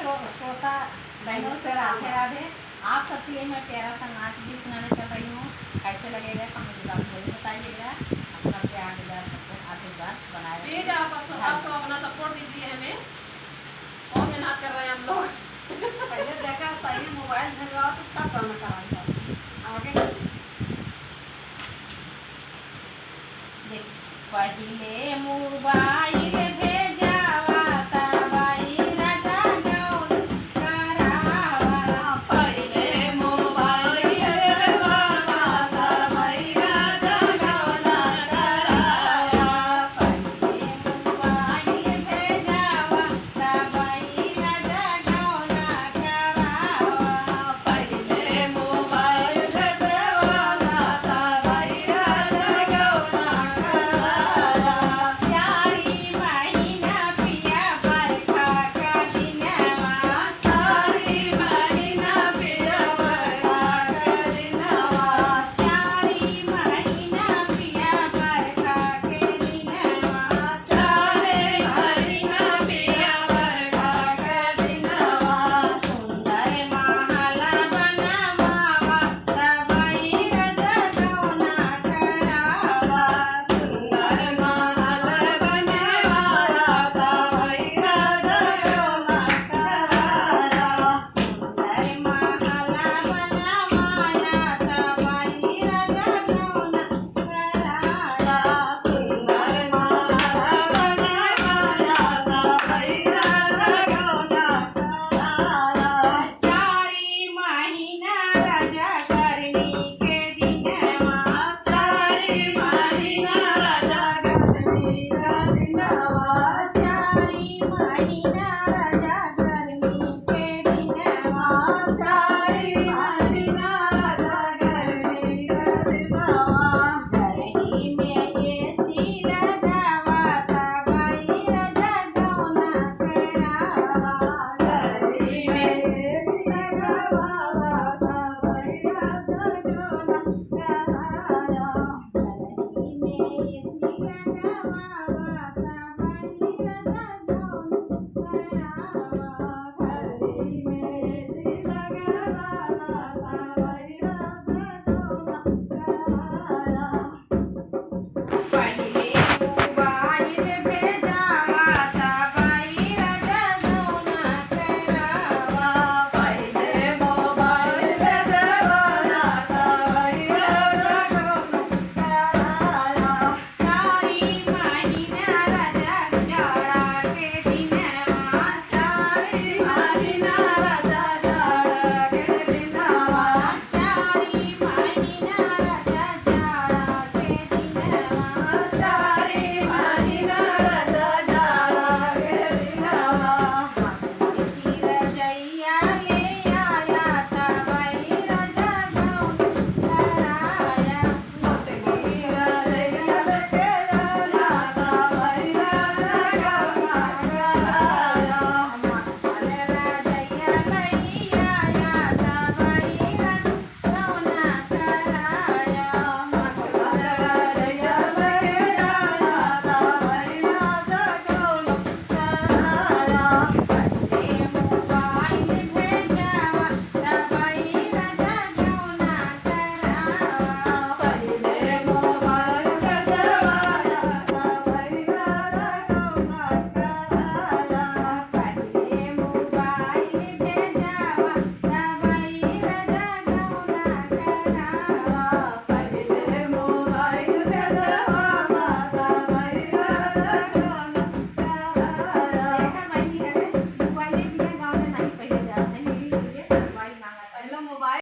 श्रोता बहनों से राधे राधे। आप सबके लिए मैं प्यारा सा नाच भी सुनाने चल रही हूँ। कैसे लगेगा कमेंट आप मुझे बताइएगा। अपना प्यार सबको आशीर्वाद बनाए प्लीज आप सबको अपना सपोर्ट दीजिए हमें। बहुत मेहनत कर रहे हैं हम लोग। पहले देखा सही मोबाइल धरवाओ तो तब गाना कराएगा आगे। पहले मोबाइल